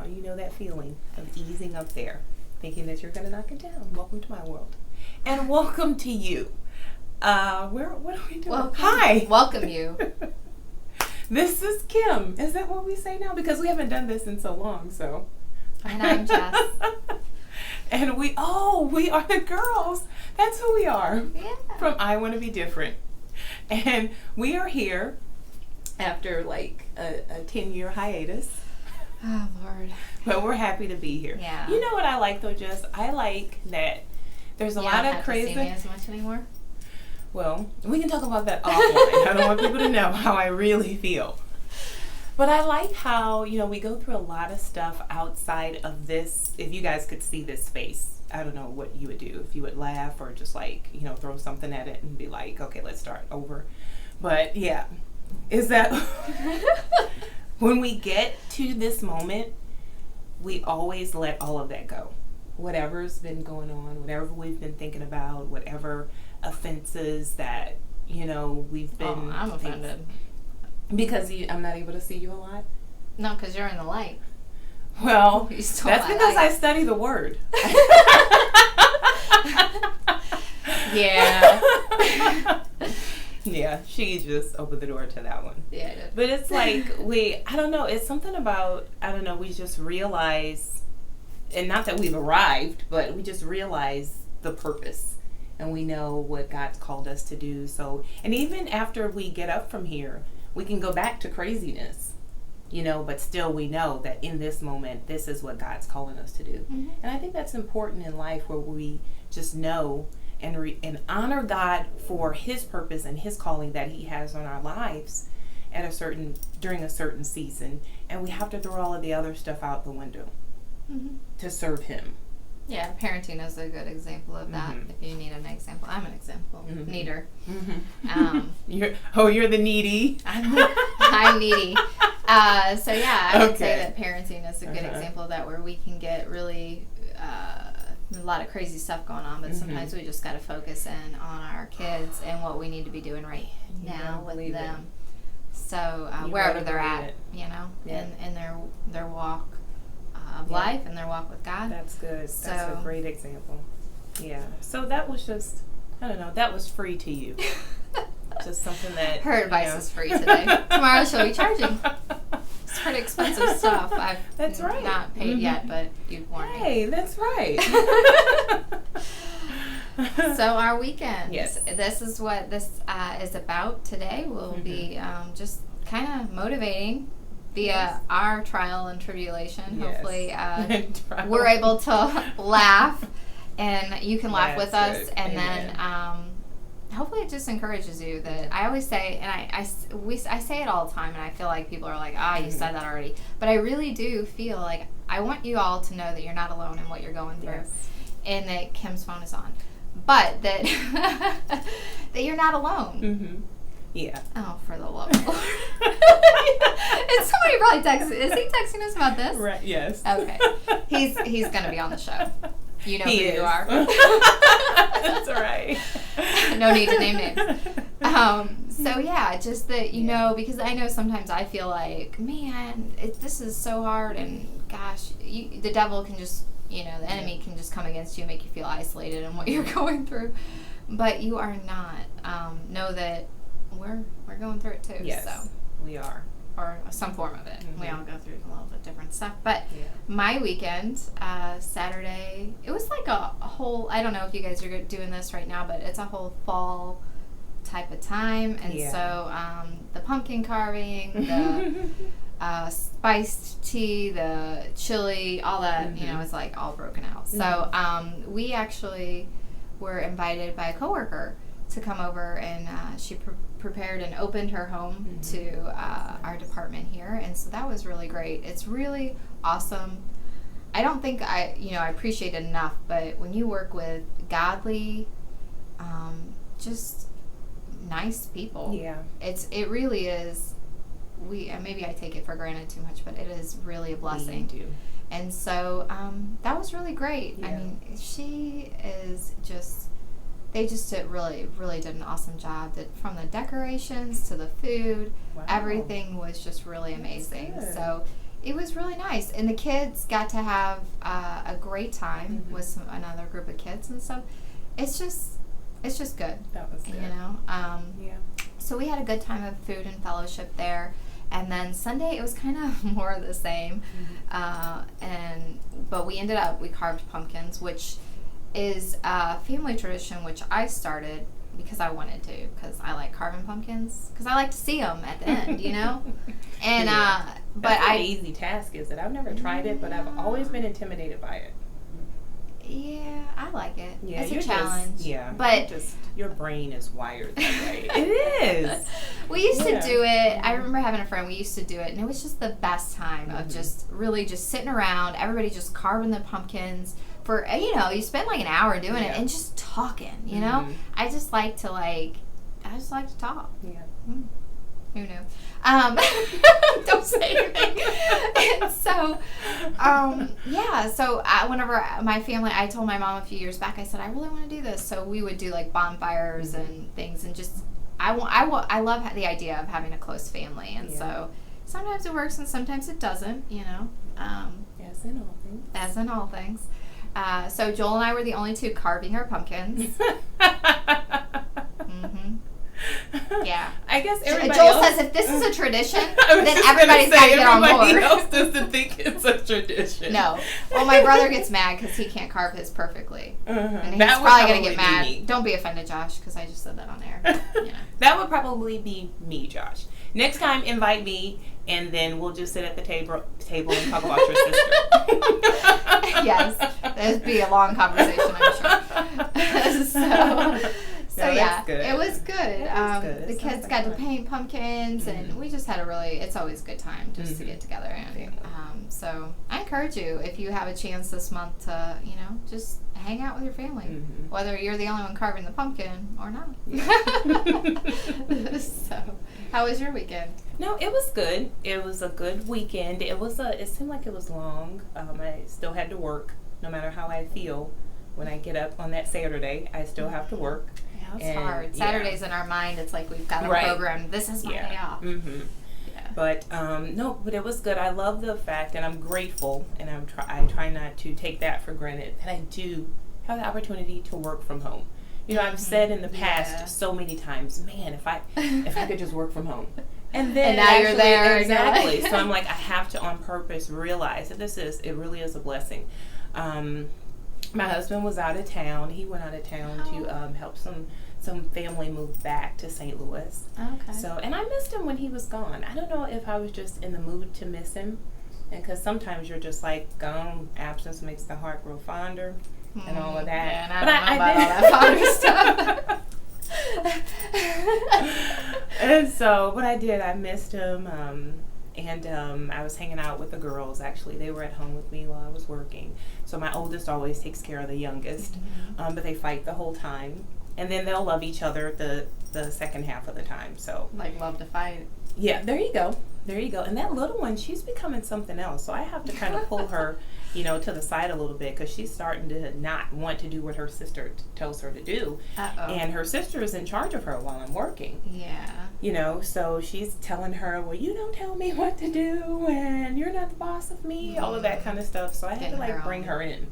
down. You know that feeling of easing up there, thinking that you're going to knock it down. Welcome to my world. And welcome to you. What are we doing? Welcome. Hi. Welcome you. This is Kim. Is that what we say now? Because we haven't done this in so long, so. And I'm Jess. And we are the girls. That's who we are. Yeah. From I Want to Be Different. And we are here after like a 10-year hiatus. Oh, Lord. But we're happy to be here. Yeah. You know what I like though, Jess? I like that there's a lot of crazy. You don't have to see me as much anymore. Well, we can talk about that offline. I don't want people to know how I really feel. But I like how, we go through a lot of stuff outside of this. If you guys could see this space, I don't know what you would do. If you would laugh or just throw something at it and be like, okay, let's start over. But yeah, is that when we get to this moment, we always let all of that go. Whatever's been going on, whatever we've been thinking about, whatever offenses that, we've been. Oh, I'm offended. Because I'm not able to see you a lot? No, because you're in the light. Well, that's because I study the word. Yeah. Yeah, she just opened the door to that one. Yeah, I did. But it's like, I don't know, it's something about, we just realize, and not that we've arrived, but we just realize the purpose. And we know what God's called us to do. So, and even after we get up from here, we can go back to craziness, but still we know that in this moment, this is what God's calling us to do. Mm-hmm. And I think that's important in life, where we just know and honor God for His purpose and His calling that He has on our lives during a certain season. And we have to throw all of the other stuff out the window to serve Him. Yeah, parenting is a good example of that. Mm-hmm. If you need an example, I'm an example. Mm-hmm. Neater. Mm-hmm. You're the needy. I'm needy. So yeah, I would say Okay. that parenting is a good example of that, where we can get really a lot of crazy stuff going on, but sometimes we just got to focus in on our kids and what we need to be doing right now with them. So wherever they're at, Yeah. in their walk of life and their walk with God. That's good. That's a great example. Yeah. So that was just, that was free to you. Just something that... Her advice is free today. Tomorrow she'll be charging. It's pretty expensive stuff. That's right. Not paid yet, but you've warned me. Hey, that's right. So our weekend. Yes. This is what this is about today. We'll be just kind of motivating via our trial and tribulation. Yes. Hopefully we're able to laugh, and you can laugh with us, and then hopefully it just encourages you. That I always say, and I say it all the time, and I feel like people are like, you said that already, but I really do feel like I want you all to know that you're not alone in what you're going through, and that Kim's phone is on, but that that you're not alone. Mm-hmm. Yeah. Oh, for the love of the Lord. And somebody probably texted. Is he texting us about this? Right, yes. Okay. He's going to be on the show. You know who you are. That's right. No need to name names. So, yeah, just that, because I know sometimes I feel like, man, this is so hard, and gosh, the devil can just, the enemy can just come against you and make you feel isolated in what you're going through. But you are not. Know that we're going through it too. Yes, so we are. Or some form of it. Mm-hmm. We all go through a little bit different stuff. But my weekend, Saturday, it was like a whole, I don't know if you guys are doing this right now, but it's a whole fall type of time. And so the pumpkin carving, the spiced tea, the chili, all that, is like all broken out. So we actually were invited by a coworker to come over, and she prepared and opened her home to our department here, and so that was really great. It's really awesome. I don't think I appreciate it enough, but when you work with godly, just nice people, it really is. Maybe I take it for granted too much, but it is really a blessing. We do. And so that was really great. Yeah. I mean, she is just. They just really did an awesome job. From the decorations to the food, everything was just really amazing. So it was really nice, and the kids got to have a great time with another group of kids, and so it's just good. That was good. Yeah. So we had a good time of food and fellowship there, and then Sunday it was kind of more of the same, but we carved pumpkins, which is a family tradition which I started because I wanted to, because I like carving pumpkins, because I like to see them at the end, And but that's not an easy task, is it? I've never tried it, but I've always been intimidated by it. Yeah, I like it. Yeah, it's a challenge. But your brain is wired that way. It is. We used to do it. I remember having a friend. We used to do it, and it was just the best time of just really just sitting around, everybody just carving the pumpkins for you spend like an hour doing it and just talking. I just like to talk. Yeah. Who knew? Don't say anything. And so, whenever my family, I told my mom a few years back, I said, I really want to do this. So we would do like bonfires and things, and just, I love the idea of having a close family. And so sometimes it works and sometimes it doesn't, As in all things. As in all things. So Joel and I were the only two carving our pumpkins. Yeah. I guess everybody Joel else says if this is a tradition, then everybody's got to get on board. Everybody else doesn't think it's a tradition. No. Well, my brother gets mad because he can't carve his perfectly. And he's that probably going to get mad. Me. Don't be offended, Josh, because I just said that on air. That would probably be me, Josh. Next time, invite me, and then we'll just sit at the table and talk about your sister. Yes. That'd be a long conversation, I'm sure. So it was good. The kids got to paint pumpkins, and we just had it's always a good time just to get together. And so I encourage you, if you have a chance this month to, just hang out with your family, whether you're the only one carving the pumpkin or not. So, how was your weekend? No, it was good. It was a good weekend. It seemed like it was long. I still had to work, no matter how I feel. When I get up on that Saturday, I still have to work. Yeah, it's hard. Saturdays in our mind, it's like we've got a program. This is my day off. But but it was good. I love the fact, and I'm grateful, and I try not to take that for granted, that I do have the opportunity to work from home. I've said in the past so many times, man, if I could just work from home. And now you're there. Exactly. So I'm like, I have to on purpose realize that it really is a blessing. My husband was out of town. He went out of town to help some family move back to St. Louis. Okay. So, and I missed him when he was gone. I don't know if I was just in the mood to miss him, and because sometimes you're just like, gone. Absence makes the heart grow fonder, and all of that. Yeah, and I don't know about all that fonder stuff. And so, but I did. I missed him. And I was hanging out with the girls, actually. They were at home with me while I was working. So my oldest always takes care of the youngest. But they fight the whole time. And then they'll love each other the second half of the time. So like love to fight. Yeah, there you go. And that little one, she's becoming something else. So I have to kind of pull her, to the side a little bit, because she's starting to not want to do what her sister tells her to do. And her sister is in charge of her while I'm working. Yeah. So she's telling her, well, you don't tell me what to do, and you're not the boss of me, all of that kind of stuff. So I had to bring her in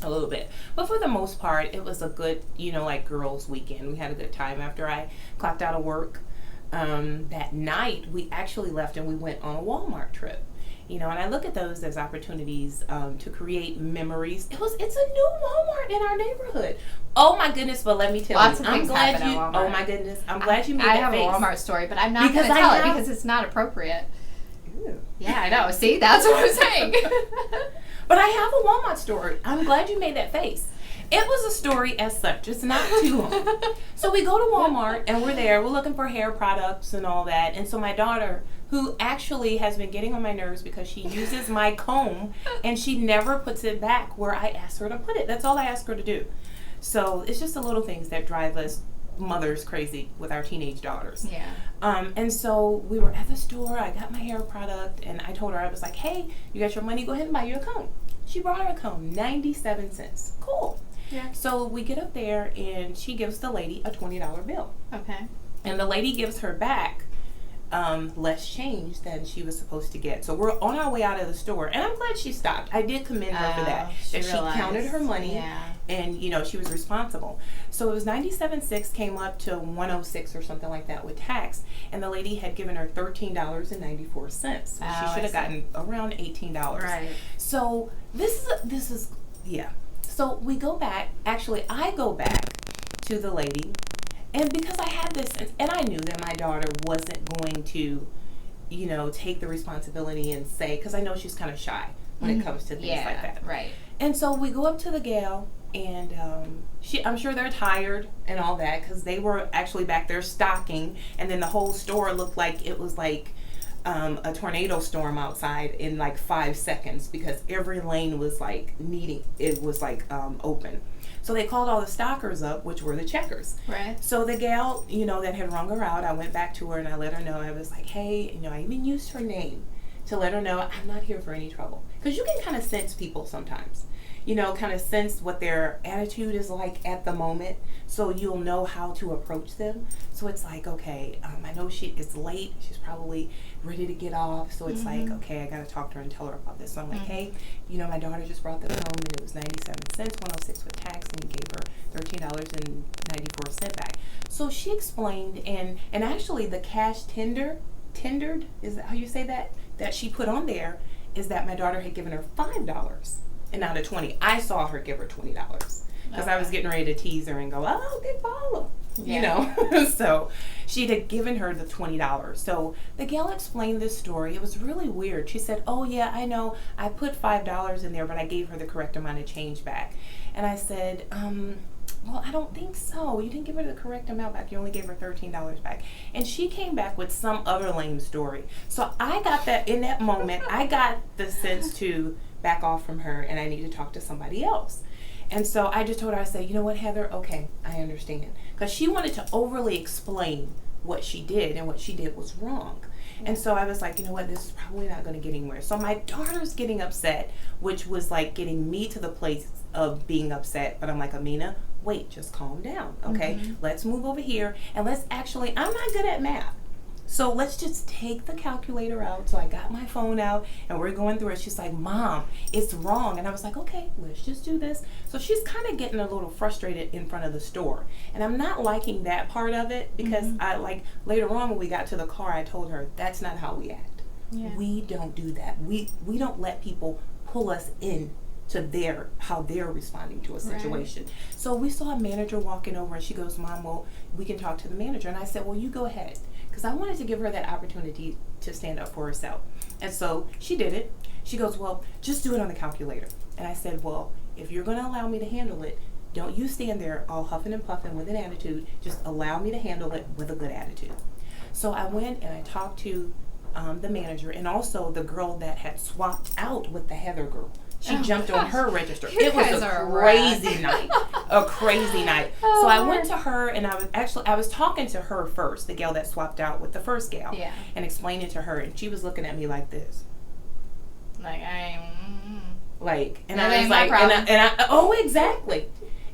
a little bit. But for the most part, it was a good, girls' weekend. We had a good time after I clocked out of work. That night, we actually left and we went on a Wal-Mart trip. And I look at those as opportunities to create memories. It's a new Walmart in our neighborhood. Oh my goodness! But let me tell Lots you, of things happen at Walmart. Oh my goodness! I'm glad you made that face. I have a Walmart story, but I'm not going to tell it because it's not appropriate. Ew. Yeah, I know. See, that's what I'm saying. But I have a Walmart story. I'm glad you made that face. It was a story as such. It's not too long. So we go to Walmart and we're there. We're looking for hair products and all that. And so my daughter, who actually has been getting on my nerves because she uses my comb and she never puts it back where I asked her to put it. That's all I ask her to do. So it's just the little things that drive us mothers crazy with our teenage daughters. Yeah. And so we were at the store. I got my hair product and I told her, I was like, hey, you got your money? Go ahead and buy you a comb. She brought her a comb, 97 cents. Cool. Yeah. So we get up there and she gives the lady a $20 bill. Okay. And the lady gives her back less change than she was supposed to get. So we're on our way out of the store, and I'm glad she stopped. I did commend her for that. She counted her money, and she was responsible. So it was 97.6 came up to 106 or something like that with tax, and the lady had given her $13.94. So she should have gotten around $18. Right. So this is So we go back. Actually, I go back to the lady. And because I had this, and I knew that my daughter wasn't going to, take the responsibility and say, because I know she's kind of shy when it comes to things like that. Right. And so we go up to the gal, and I'm sure they're tired and all that, because they were actually back there stocking, and then the whole store looked like it was like a tornado storm outside in like 5 seconds, because every lane was like open. So they called all the stockers up, which were the checkers. Right. So the gal, that had rung her out, I went back to her and I let her know. I was like, hey, I even used her name to let her know I'm not here for any trouble. Because you can kind of sense people sometimes. Kind of sense what their attitude is like at the moment, so you'll know how to approach them. So it's like, okay, I know it's late. She's probably ready to get off. So it's like, okay, I got to talk to her and tell her about this. So I'm like, hey, my daughter just brought this home, and it was 97 cents, 106 with tax, and you gave her $13.94 back. So she explained, and actually the cash tendered, is that how you say that she put on there, is that my daughter had given her $5. And out of 20, I saw her give her $20 because I was getting ready to tease her and go, oh, big baller, So she'd have given her the $20. So the gal explained this story. It was really weird. She said, oh yeah, I know, I put $5 in there, but I gave her the correct amount of change back. And I said, well, I don't think so. You didn't give her the correct amount back. You only gave her $13 back. And she came back with some other lame story. So I got that in that moment. I got the sense to back off from her, and I need to talk to somebody else. And so I just told her, I said, you know what, Heather, okay, I understand. Because she wanted to overly explain what she did, and what she did was wrong. And so I was like, you know what, this is probably not going to get anywhere. So my daughter's getting upset, which was like getting me to the place of being upset. But I'm like, Amina, wait, just calm down, okay? Let's move over here, and let's actually, I'm not good at math. So let's just take the calculator out. So I got my phone out, and we're going through it. She's like, Mom, it's wrong. And I was like, okay, let's just do this. So she's kind of getting a little frustrated in front of the store. And I'm not liking that part of it, because I later on when we got to the car, I told her, that's not how we act. Yeah. We don't do that. We don't let people pull us in to how they're responding to a situation. Right. So we saw a manager walking over, and she goes, Mom, well, we can talk to the manager. And I said, well, you go ahead. Because I wanted to give her that opportunity to stand up for herself. And so she did it. She goes, well, just do it on the calculator. And I said, well, if you're going to allow me to handle it, don't you stand there all huffing and puffing with an attitude. Just allow me to handle it with a good attitude. So I went and I talked to the manager, and also the girl that had swapped out with the Heather girl. She jumped on her register. It was a crazy night. A crazy night. So I went to her, and I was talking to her first, the gal that swapped out with the first gal, and explained it to her, and she was looking at me like this. Like, and I was like, oh, exactly.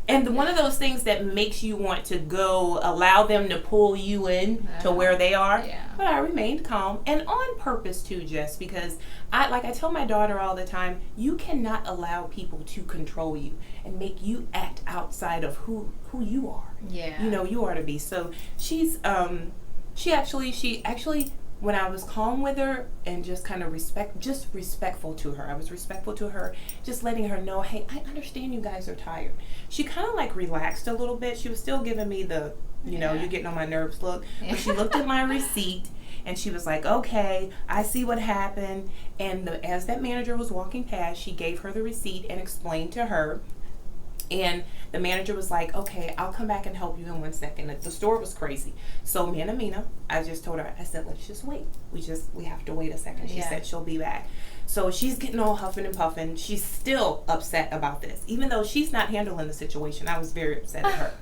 And one of those things that makes you want to go allow them to pull you in to where they are. Yeah. But I remained calm, and on purpose too, Jess, because I tell my daughter all the time, you cannot allow people to control you and make you act outside of who you are. Yeah. You are to be. So she actually when I was calm with her and just kind of respectful to her. I was respectful to her, just letting her know, hey, I understand you guys are tired. She kind of relaxed a little bit. She was still giving me the, you're getting on my nerves look. But she looked at my receipt, and she was like, okay, I see what happened. And as that manager was walking past, she gave her the receipt and explained to her. And the manager was like, okay, I'll come back and help you in 1 second. The store was crazy. So me and Amina, I just told her, I said, let's just wait. We have to wait a second. She said she'll be back. So she's getting all huffing and puffing. She's still upset about this. Even though she's not handling the situation, I was very upset at her.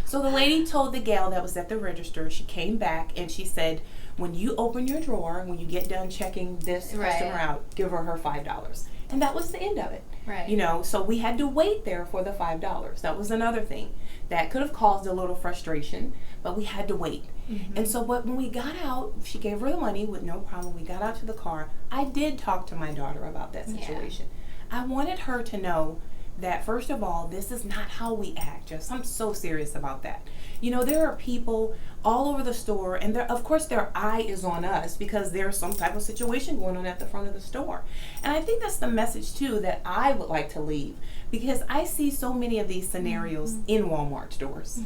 So the lady told the gal that was at the register, she came back and she said, when you open your drawer, when you get done checking this customer out, give her $5. And that was the end of it. Right. You know, so we had to wait there for the $5. That was another thing that could have caused a little frustration, but we had to wait. Mm-hmm. And so, but when we got out, she gave her the money with no problem. We got out to the car. I did talk to my daughter about that situation. I wanted her to know that, first of all, this is not how we act. Just, I'm so serious about that. You know, there are people all over the store, and of course their eye is on us because there's some type of situation going on at the front of the store. And I think that's the message too that I would like to leave, because I see so many of these scenarios in Walmart stores.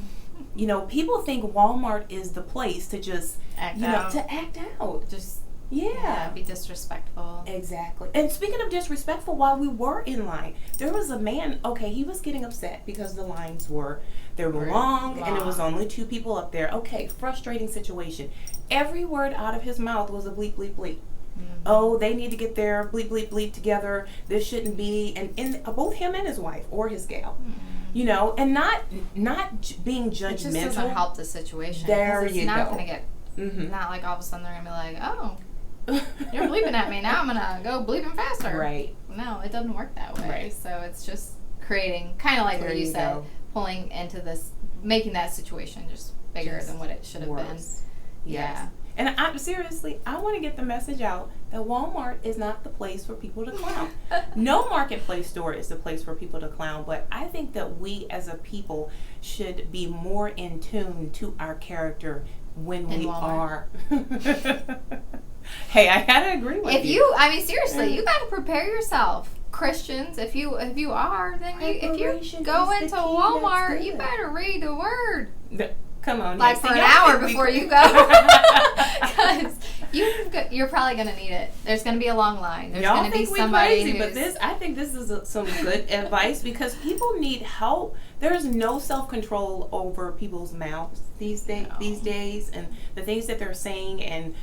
You know, people think Walmart is the place to just act out. Just be disrespectful. Exactly. And speaking of disrespectful, while we were in line, there was a man, he was getting upset because the lines were long and it was only 2 people up there. Okay, frustrating situation. Every word out of his mouth was a bleep, bleep, bleep. Mm-hmm. Oh, they need to get their bleep, bleep, bleep together. This shouldn't be. And in both him and his wife or his gal. Mm-hmm. You know, and not being judgmental. It just doesn't help the situation. There you go. It's not going to get, not like all of a sudden they're going to be like, oh, you're bleeping at me. Now I'm going to go bleeping faster. Right. No, it doesn't work that way. Right. So it's just creating, kind of like what you said, pulling into this, making that situation just bigger than what it should have been. Yes. Yeah. And I want to get the message out that Walmart is not the place for people to clown. No marketplace store is the place for people to clown, but I think that we as a people should be more in tune to our character when we are. Hey, I gotta agree with you. Seriously, you gotta prepare yourself. Christians, if you are, then if you go into Walmart, you better read the word. Come on, like for an hour before you go, because you're probably gonna need it. There's gonna be a long line. There's Y'all gonna think be somebody crazy, but I think this is some good advice, because people need help. There's no self-control over people's mouths these days, and the things that they're saying, and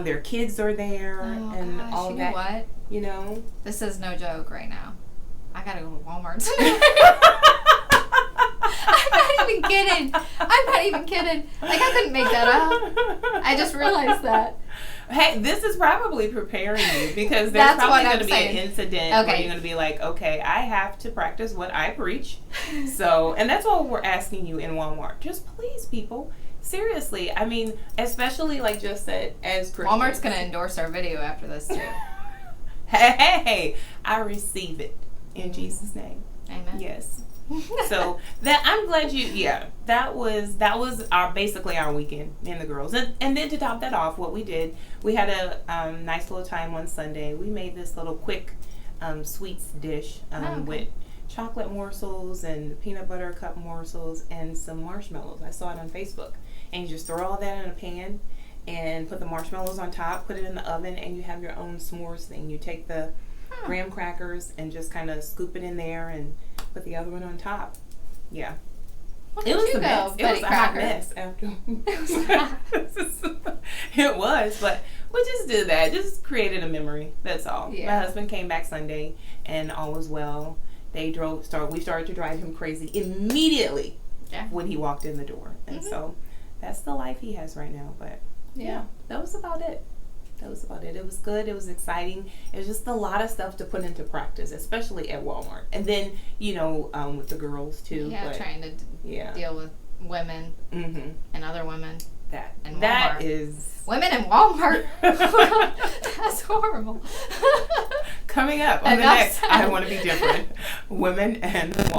their kids are there, and all that. You know what? You know, this is no joke right now. I gotta go to Walmart. I'm not even kidding. Like, I couldn't make that up. I just realized that. Hey, this is probably preparing you, because there's probably going to be an incident where you're going to be like, okay, I have to practice what I preach. So, and that's what we're asking you in Walmart. Just please, people. Seriously. I mean, especially like just said, as Christians. Walmart's going to endorse our video after this too. Hey, I receive it in Jesus' name. Amen. Yes. So that I'm glad that was basically our weekend, me and the girls, and then to top that off, what we did, we had a nice little time on Sunday. We made this little quick sweets dish with chocolate morsels and peanut butter cup morsels and some marshmallows. I saw it on Facebook, and you just throw all that in a pan and put the marshmallows on top, put it in the oven, and you have your own s'mores thing. You take the graham crackers and just kind of scoop it in there and put the other one on top. Yeah. It was a mess. It was a hot mess after. It was, but we just did that. Just created a memory. That's all. Yeah. My husband came back Sunday, and all was well. We started to drive him crazy immediately when he walked in the door, and so that's the life he has right now. But that was about it. It was good. It was exciting. It was just a lot of stuff to put into practice, especially at Walmart. And then, with the girls too. Yeah, trying to deal with women and other women. That is women in Walmart. That's horrible. Coming up on the next I Want to Be Different, women and Walmart.